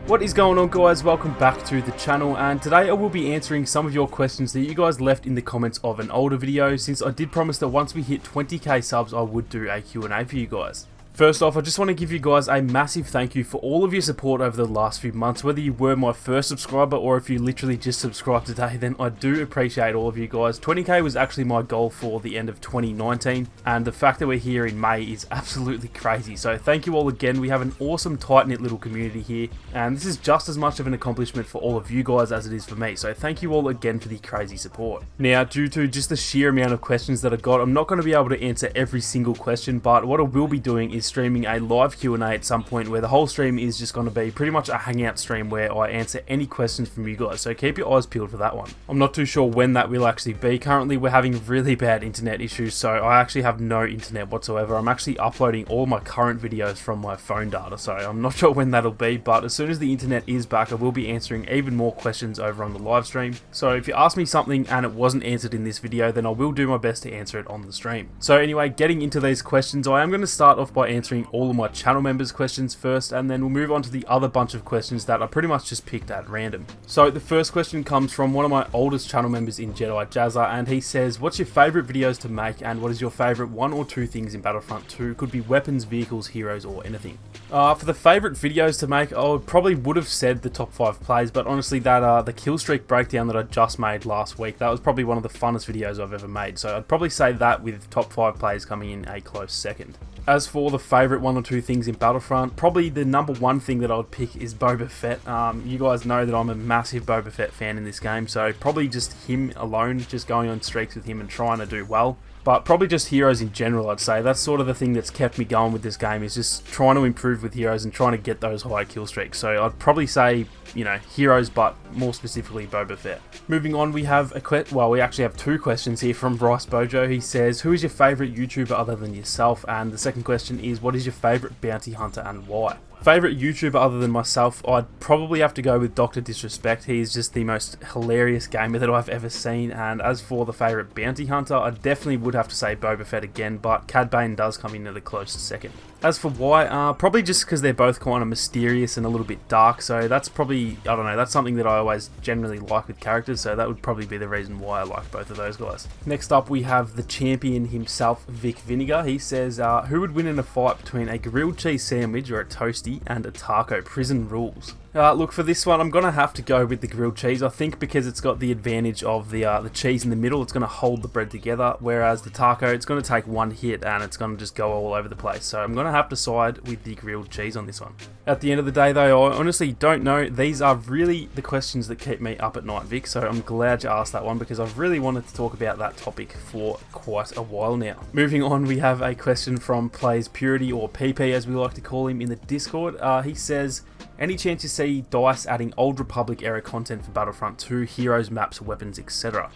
What is going on, guys? Welcome back to the channel, and today I will be answering some of your questions that you guys left in the comments of an older video, since I did promise that once we hit 20k subs I would do a Q&A for you guys. First off, I just want to give you guys a massive thank you for all of your support over the last few months. Whether you were my first subscriber or if you literally just subscribed today, then I do appreciate all of you guys. 20k was actually my goal for the end of 2019, and the fact that we're here in May is absolutely crazy. So thank you all again. We have an awesome tight-knit little community here, and this is just as much of an accomplishment for all of you guys as it is for me. So thank you all again for the crazy support. Now, due to just the sheer amount of questions that I got, I'm not going to be able to answer every single question, but what I will be doing is streaming a live Q&A at some point where the whole stream is just going to be pretty much a hangout stream where I answer any questions from you guys, so keep your eyes peeled for that one. I'm not too sure when that will actually be. Currently we're having really bad internet issues, so I actually have no internet whatsoever. I'm actually uploading all my current videos from my phone data, so I'm not sure when that'll be, but as soon as the internet is back I will be answering even more questions over on the live stream. So if you ask me something and it wasn't answered in this video, then I will do my best to answer it on the stream. So anyway, getting into these questions, I am going to start off by answering all of my channel members' questions first, and then we'll move on to the other bunch of questions that I pretty much just picked at random. So the first question comes from one of my oldest channel members in Jedi Jazza, and he says, what's your favourite videos to make, and what is your favourite one or two things in Battlefront 2? Could be weapons, vehicles, heroes, or anything. For the favourite videos to make, I probably would have said the top 5 plays, but honestly that the kill streak breakdown that I just made last week, that was probably one of the funnest videos I've ever made, so I'd probably say that, with top 5 plays coming in a close second. As for the favourite one or two things in Battlefront, probably the number one thing that I would pick is Boba Fett. You guys know that I'm a massive Boba Fett fan in this game, so probably just him alone, just going on streaks with him and trying to do well. But probably just heroes in general, I'd say. That's sort of the thing that's kept me going with this game, is just trying to improve with heroes and trying to get those high kill streaks. So I'd probably say, you know, heroes, but more specifically Boba Fett. Moving on, we have we actually have two questions here from Bryce Bojo. He says, who is your favourite YouTuber other than yourself? And the second question is, what is your favourite bounty hunter and why? Favourite YouTuber other than myself, I'd probably have to go with Dr. Disrespect. He's just the most hilarious gamer that I've ever seen. And as for the favourite bounty hunter, I definitely would have to say Boba Fett again, but Cad Bane does come in at a close second. As for why, probably just because they're both kind of mysterious and a little bit dark, so that's probably, I don't know, that's something that I always generally like with characters, so that would probably be the reason why I like both of those guys. Next up, we have the champion himself, Vic Vinegar. He says, who would win in a fight between a grilled cheese sandwich or a toasty and a taco? Prison rules. Look, for this one, I'm going to have to go with the grilled cheese. I think because it's got the advantage of the cheese in the middle, it's going to hold the bread together, whereas the taco, it's going to take one hit and it's going to just go all over the place. So I'm going to have to side with the grilled cheese on this one. At the end of the day, though, I honestly don't know. These are really the questions that keep me up at night, Vic, so I'm glad you asked that one because I've really wanted to talk about that topic for quite a while now. Moving on, we have a question from Plays Purity, or PP as we like to call him in the Discord. He says, any chance you see DICE adding Old Republic era content for Battlefront 2, heroes, maps, weapons, etc.?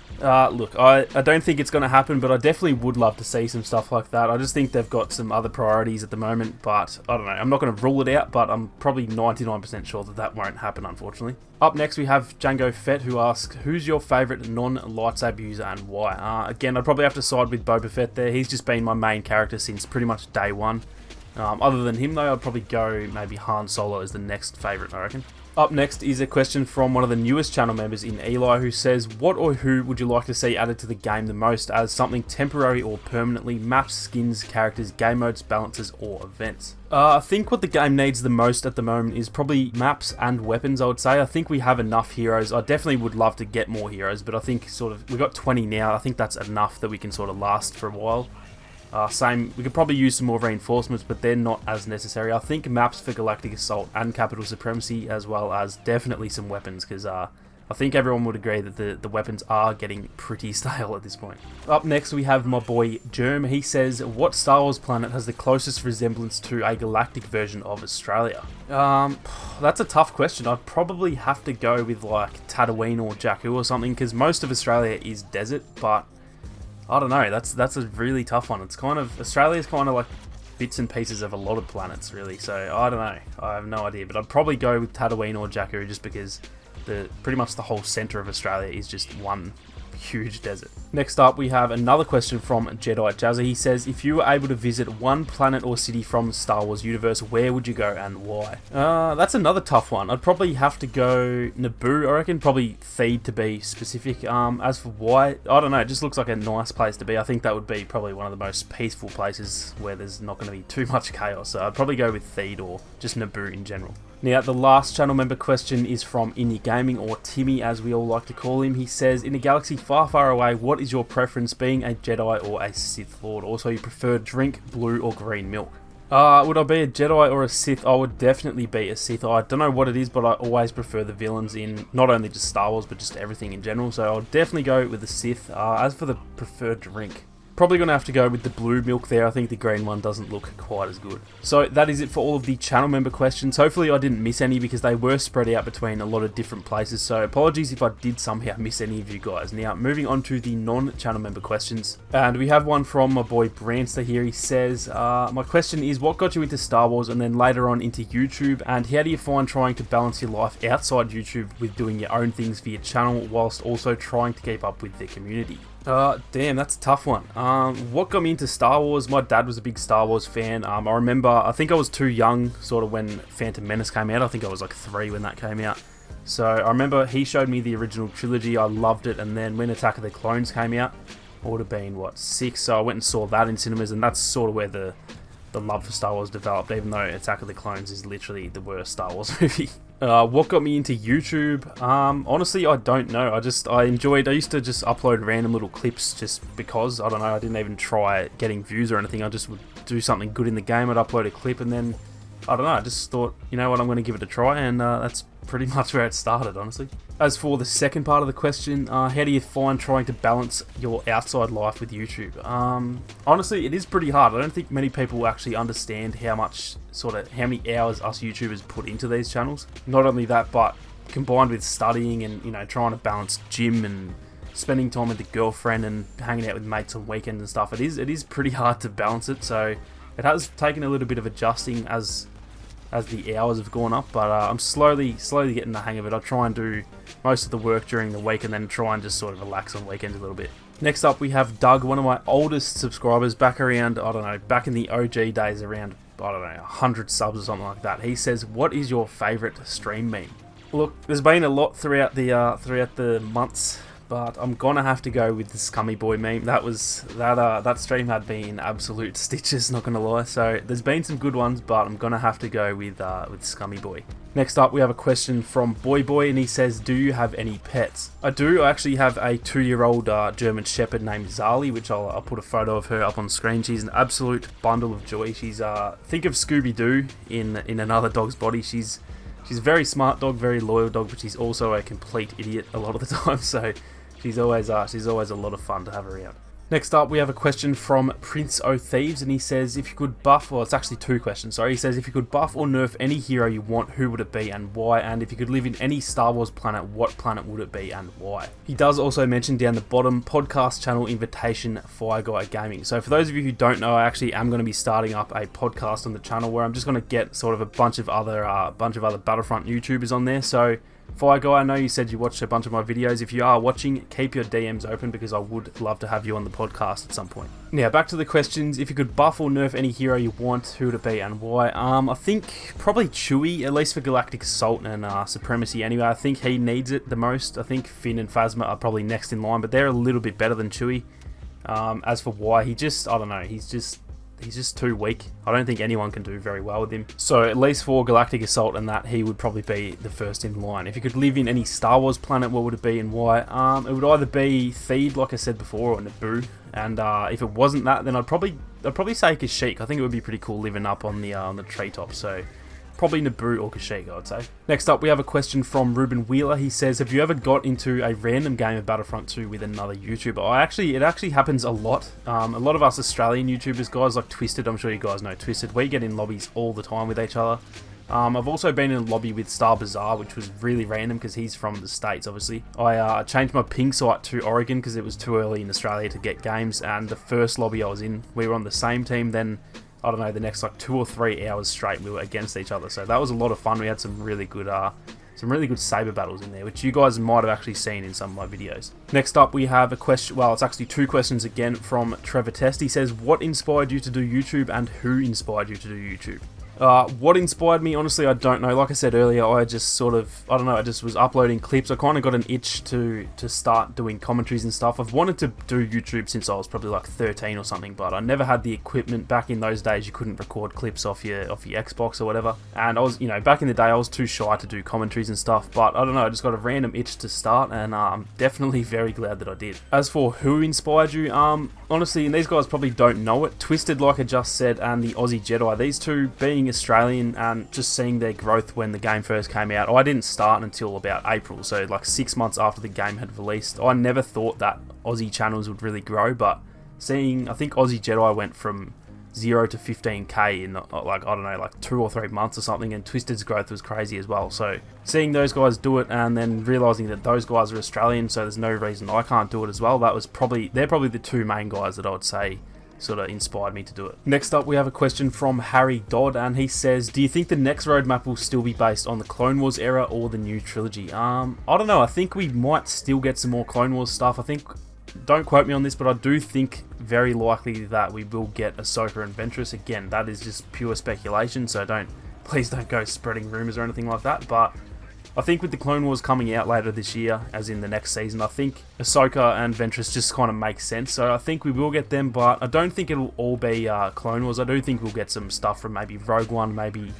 Look, I don't think it's going to happen, but I definitely would love to see some stuff like that. I just think they've got some other priorities at the moment, but I don't know. I'm not going to rule it out, but I'm probably 99% sure that that won't happen, unfortunately. Up next, we have Django Fett, who asks, who's your favourite non-lightsaber user and why? Again, I'd probably have to side with Boba Fett there. He's just been my main character since pretty much day one. Other than him, though, I'd probably go maybe Han Solo as the next favourite, I reckon. Up next is a question from one of the newest channel members in Eli, who says, what or who would you like to see added to the game the most as something temporary or permanently? Maps, skins, characters, game modes, balances, or events? I think what the game needs the most at the moment is probably maps and weapons, I would say. I think we have enough heroes. I definitely would love to get more heroes, but I think we've got 20 now. I think that's enough that we can sort of last for a while. We could probably use some more reinforcements, but they're not as necessary. I think maps for Galactic Assault and Capital Supremacy, as well as definitely some weapons, because I think everyone would agree that the weapons are getting pretty stale at this point. Up next, we have my boy Germ. He says, what Star Wars planet has the closest resemblance to a galactic version of Australia? That's a tough question. I'd probably have to go with like Tatooine or Jakku or something, because most of Australia is desert, but I don't know, that's a really tough one. It's kind of, Australia's kind of like bits and pieces of a lot of planets, really, so I don't know, I have no idea, but I'd probably go with Tatooine or Jakku just because pretty much the whole centre of Australia is just one huge desert. Next up, we have another question from Jedi Jazza. He says, if you were able to visit one planet or city from Star Wars universe, where would you go and why? That's another tough one. I'd probably have to go Naboo, I reckon. Probably Theed to be specific. As for why, I don't know. It just looks like a nice place to be. I think that would be probably one of the most peaceful places where there's not going to be too much chaos. So I'd probably go with Theed or just Naboo in general. Now, the last channel member question is from Indie Gaming, or Timmy as we all like to call him. He says, in a galaxy far, far away, what is your preference, being a Jedi or a Sith Lord? Also, you prefer drink blue or green milk? Would I be a Jedi or a Sith? I would definitely be a Sith. I don't know what it is, but I always prefer the villains in not only just Star Wars, but just everything in general. So I'll definitely go with the Sith. As for the preferred drink, probably going to have to go with the blue milk there. I think the green one doesn't look quite as good. So that is it for all of the channel member questions. Hopefully I didn't miss any because they were spread out between a lot of different places. So apologies if I did somehow miss any of you guys. Now, moving on to the non-channel member questions. And we have one from my boy Branster here. He says, my question is, what got you into Star Wars and then later on into YouTube? And how do you find trying to balance your life outside YouTube with doing your own things for your channel whilst also trying to keep up with the community? Damn, that's a tough one. What got me into Star Wars? My dad was a big Star Wars fan. I remember, I think I was too young sort of when Phantom Menace came out. I think I was like 3 when that came out. So I remember he showed me the original trilogy. I loved it. And then when Attack of the Clones came out, I would have been, what, 6? So I went and saw that in cinemas, and that's sort of where the love for Star Wars developed, even though Attack of the Clones is literally the worst Star Wars movie. What got me into YouTube? Honestly, I don't know. I used to just upload random little clips just because, I don't know, I didn't even try getting views or anything. I just would do something good in the game, I'd upload a clip, and then, I don't know, I just thought, you know what, I'm going to give it a try, and that's pretty much where it started, honestly. As for the second part of the question, how do you find trying to balance your outside life with YouTube? Honestly, it is pretty hard. I don't think many people actually understand how many hours us YouTubers put into these channels. Not only that, but combined with studying and, you know, trying to balance gym and spending time with the girlfriend and hanging out with mates on weekends and stuff, it is pretty hard to balance it. So it has taken a little bit of adjusting as the hours have gone up, but I'm slowly getting the hang of it. I try and do most of the work during the week and then try and just sort of relax on weekends a little bit. Next up, we have Doug, one of my oldest subscribers, back around, I don't know, back in the OG days, around, I don't know, 100 subs or something like that. He says, what is your favourite stream meme? Look, there's been a lot throughout the months, but I'm gonna have to go with the Scummy Boy meme. That stream had been absolute stitches, not gonna lie. So there's been some good ones, but I'm gonna have to go with Scummy Boy. Next up, we have a question from Boy, and he says, do you have any pets? I do. I actually have a 2-year-old German Shepherd named Zali, which I'll put a photo of her up on screen. She's an absolute bundle of joy. She's think of Scooby-Doo in another dog's body. She's a very smart dog, very loyal dog, but she's also a complete idiot a lot of the time. So she's always a lot of fun to have around. Next up, we have a question from Prince O Thieves, and he says, if you could buff, well, it's actually 2 questions, sorry. He says, if you could buff or nerf any hero you want, who would it be and why? And if you could live in any Star Wars planet, what planet would it be and why? He does also mention down the bottom, podcast channel invitation, Fire Guy Gaming. So for those of you who don't know, I actually am going to be starting up a podcast on the channel where I'm just going to get sort of a bunch of other Battlefront YouTubers on there. So Fire Guy, I know you said you watched a bunch of my videos. If you are watching, keep your DMs open because I would love to have you on the podcast at some point. Now, back to the questions. If you could buff or nerf any hero you want, who would it be and why? I think probably Chewie, at least for Galactic Assault and Supremacy anyway. I think he needs it the most. I think Finn and Phasma are probably next in line, but they're a little bit better than Chewie. As for why, I don't know, he's just too weak. I don't think anyone can do very well with him. So at least for Galactic Assault and that, he would probably be the first in line. If you could live in any Star Wars planet, what would it be and why? It would either be Theed, like I said before, or Naboo. And if it wasn't that, then I'd probably say Kashyyyk. I think it would be pretty cool living up on the treetop. So probably Naboo or Kashyyyk, I'd say. Next up, we have a question from Ruben Wheeler. He says, have you ever got into a random game of Battlefront 2 with another YouTuber? It actually happens a lot. A lot of us Australian YouTubers, guys like Twisted, I'm sure you guys know Twisted, we get in lobbies all the time with each other. I've also been in a lobby with Star Bazaar, which was really random because he's from the States, obviously. I changed my ping site to Oregon because it was too early in Australia to get games, and the first lobby I was in, we were on the same team. Then I don't know, the next like 2 or 3 hours straight we were against each other, so that was a lot of fun. We had some really good some really good saber battles in there, which you guys might have actually seen in some of my videos. Next up, we have a question, well, it's actually 2 questions again from Trevor Test. He says, what inspired you to do YouTube and who inspired you to do YouTube? What inspired me, honestly, I don't know. Like I said earlier, I just sort of, I don't know, I just was uploading clips. I kind of got an itch to start doing commentaries and stuff. I've wanted to do YouTube since I was probably like 13 or something, but I never had the equipment. Back in those days, you couldn't record clips off your Xbox or whatever. And I was, you know, back in the day, I was too shy to do commentaries and stuff, but I don't know, I just got a random itch to start, and I'm definitely very glad that I did. As for who inspired you, honestly, and these guys probably don't know it, Twisted, like I just said, and the Aussie Jedi, these two being Australian and just seeing their growth when the game first came out. I didn't start until about April, so like 6 months after the game had released. I never thought that Aussie channels would really grow, but seeing, I think Aussie Jedi went from 0 to 15k in like, I don't know, like 2 or 3 months or something, and Twisted's growth was crazy as well. So seeing those guys do it and then realizing that those guys are Australian, so there's no reason I can't do it as well, they're probably the 2 main guys that I would say sort of inspired me to do it. Next up, we have a question from Harry Dodd, and he says, do you think the next roadmap will still be based on the Clone Wars era or the new trilogy? I don't know, I think we might still get some more Clone Wars stuff. I think, don't quote me on this, but I do think very likely that we will get Ahsoka and Ventress. Again, that is just pure speculation, so please don't go spreading rumors or anything like that, but I think with the Clone Wars coming out later this year, as in the next season, I think Ahsoka and Ventress just kind of make sense. So I think we will get them, but I don't think it'll all be Clone Wars. I do think we'll get some stuff from maybe Rogue One, maybe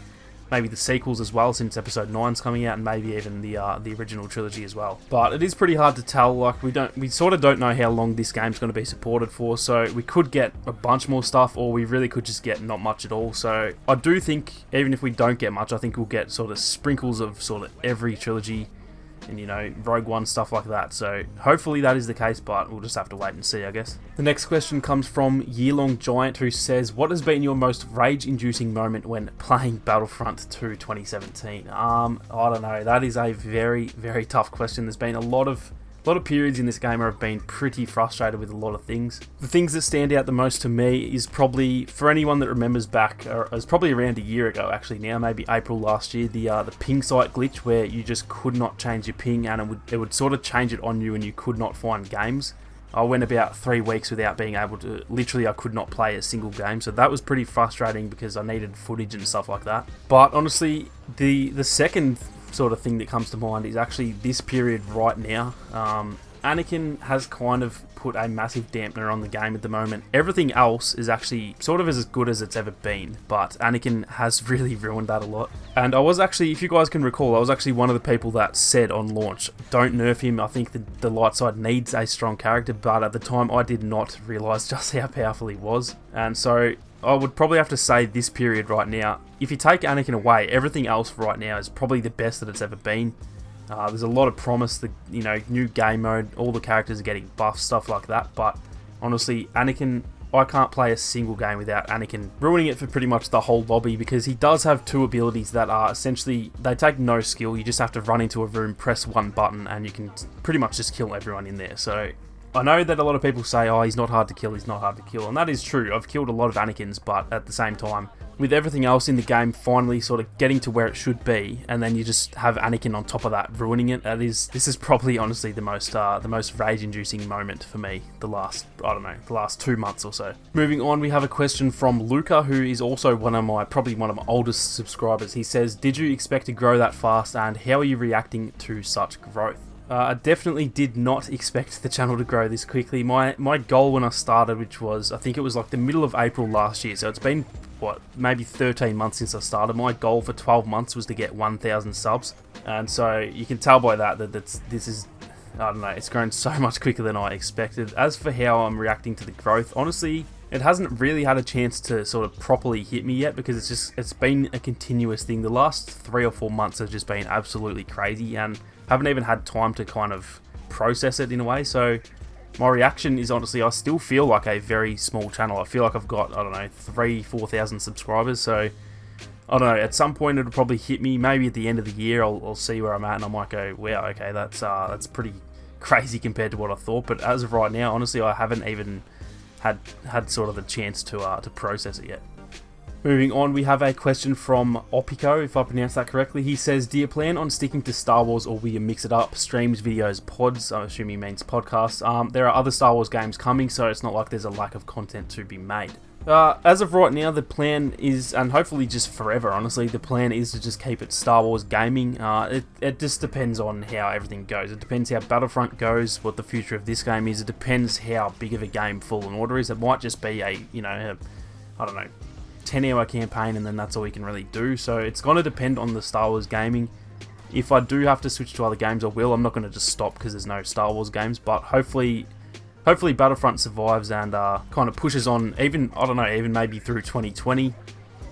the sequels as well, since Episode 9's coming out, and maybe even the original trilogy as well. But it is pretty hard to tell. Like, we sort of don't know how long this game's going to be supported for, so we could get a bunch more stuff, or we really could just get not much at all. So I do think, even if we don't get much, I think we'll get sort of sprinkles of sort of every trilogy, and, you know, Rogue One, stuff like that. So hopefully that is the case, but we'll just have to wait and see, I guess. The next question comes from Yearlong Giant, who says, what has been your most rage-inducing moment when playing Battlefront 2 2017? I don't know, that is a very, very tough question. There's been a lot of periods in this game where I've been pretty frustrated with a lot of things. The things that stand out the most to me is probably, for anyone that remembers back, it was probably around a year ago actually now, maybe April last year, the ping site glitch where you just could not change your ping, and it would sort of change it on you and you could not find games. I went about 3 weeks without being able to, literally I could not play a single game, so that was pretty frustrating because I needed footage and stuff like that. But honestly, the second sort of thing that comes to mind is actually this period right now. Anakin has kind of put a massive dampener on the game at the moment. Everything else is actually sort of as good as it's ever been, but Anakin has really ruined that a lot. And I was actually, if you guys can recall, I was actually one of the people that said on launch, don't nerf him. I think the light side needs a strong character, but at the time I did not realise just how powerful he was. And so I would probably have to say this period right now, if you take Anakin away, everything else right now is probably the best that it's ever been. There's a lot of promise, you know, new game mode, all the characters are getting buffs, stuff like that, but honestly, Anakin, I can't play a single game without Anakin ruining it for pretty much the whole lobby, because he does have 2 abilities that are essentially, they take no skill. You just have to run into a room, press 1 button, and you can pretty much just kill everyone in there. So I know that a lot of people say, oh, he's not hard to kill, and that is true. I've killed a lot of Anakins, but at the same time, with everything else in the game finally sort of getting to where it should be, and then you just have Anakin on top of that ruining it, this is probably honestly the most rage-inducing moment for me the last 2 months or so. Moving on, we have a question from Luca, who is also probably one of my oldest subscribers. He says, did you expect to grow that fast, and how are you reacting to such growth? I definitely did not expect the channel to grow this quickly. My goal when I started, which was, I think it was like the middle of April last year, so it's been, maybe 13 months since I started. My goal for 12 months was to get 1,000 subs, and so you can tell by that this is, I don't know, it's grown so much quicker than I expected. As for how I'm reacting to the growth, honestly, it hasn't really had a chance to sort of properly hit me yet, because it's been a continuous thing. The last 3 or 4 months have just been absolutely crazy, and haven't even had time to kind of process it in a way. So my reaction is, honestly, I still feel like a very small channel. I feel like I've got, I don't know, 3,000-4,000 subscribers. So I don't know, at some point it'll probably hit me. Maybe at the end of the year I'll see where I'm at, and I might go, wow, okay, that's pretty crazy compared to what I thought. But as of right now, honestly, I haven't even had sort of the chance to process it yet. Moving on, we have a question from Opiko, if I pronounced that correctly. He says, do you plan on sticking to Star Wars or will you mix it up? Streams, videos, pods, I'm assuming he means podcasts. There are other Star Wars games coming, so it's not like there's a lack of content to be made. As of right now, the plan is, and hopefully just forever, honestly, the plan is to just keep it Star Wars gaming. It just depends on how everything goes. It depends how Battlefront goes, what the future of this game is. It depends how big of a game Fallen Order is. It might just be I don't know, 10-hour campaign and then that's all you can really do. So it's going to depend on the Star Wars gaming. If I do have to switch to other games, I will. I'm not going to just stop because there's no Star Wars games, but hopefully Battlefront survives and kind of pushes on, even maybe through 2020,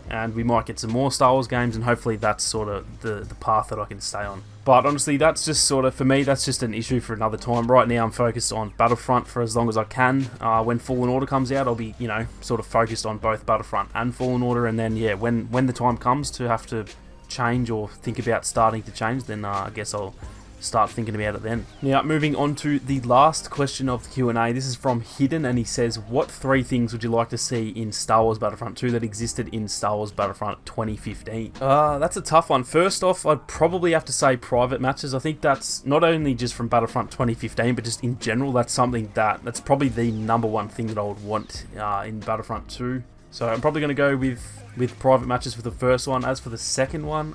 and we might get some more Star Wars games, and hopefully that's sort of the path that I can stay on. But honestly, that's just sort of, for me, that's just an issue for another time. Right now I'm focused on Battlefront for as long as I can. When Fallen Order comes out, I'll be, sort of focused on both Battlefront and Fallen Order, and then, yeah, when the time comes to have to change or think about starting to change, then I guess I'll start thinking about it then. Now, moving on to the last question of the Q&A. This is from Hidden, and he says, what 3 things would you like to see in Star Wars Battlefront 2 that existed in Star Wars Battlefront 2015? That's a tough one. First off, I'd probably have to say private matches. I think that's not only just from Battlefront 2015, but just in general, that's something that's probably the number one thing that I would want in Battlefront 2. So I'm probably going to go with private matches for the first one. As for the second one,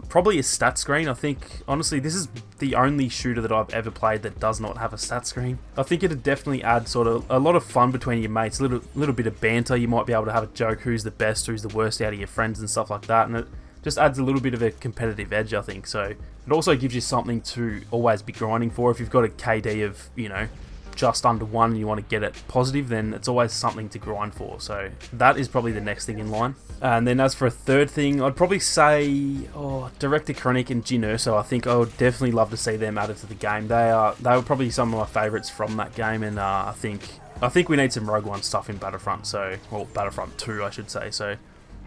probably a stat screen. I think, honestly, this is the only shooter that I've ever played that does not have a stat screen. I think it'd definitely add sort of a lot of fun between your mates, a little bit of banter. You might be able to have a joke who's the best, who's the worst out of your friends and stuff like that, and it just adds a little bit of a competitive edge, I think. So it also gives you something to always be grinding for. If you've got a KD of, just under 1 and you want to get it positive, then it's always something to grind for. So that is probably the next thing in line. And then as for a third thing, I'd probably say Director Krennic and Jyn Erso. I think I would definitely love to see them added to the game. They were probably some of my favourites from that game, and I think we need some Rogue One stuff in Battlefront, or Battlefront 2 I should say. So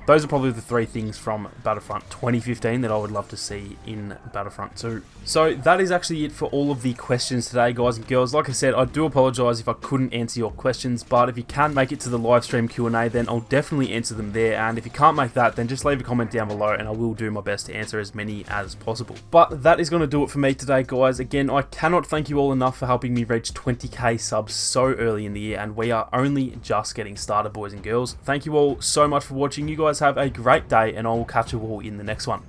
those are probably the 3 things from Battlefront 2015 that I would love to see in Battlefront 2. So that is actually it for all of the questions today, guys and girls. Like I said, I do apologise if I couldn't answer your questions, but if you can make it to the live stream Q&A, then I'll definitely answer them there. And if you can't make that, then just leave a comment down below and I will do my best to answer as many as possible. But that is going to do it for me today, guys. Again, I cannot thank you all enough for helping me reach 20k subs so early in the year, and we are only just getting started, boys and girls. Thank you all so much for watching. You guys have a great day, and I will catch you all in the next one.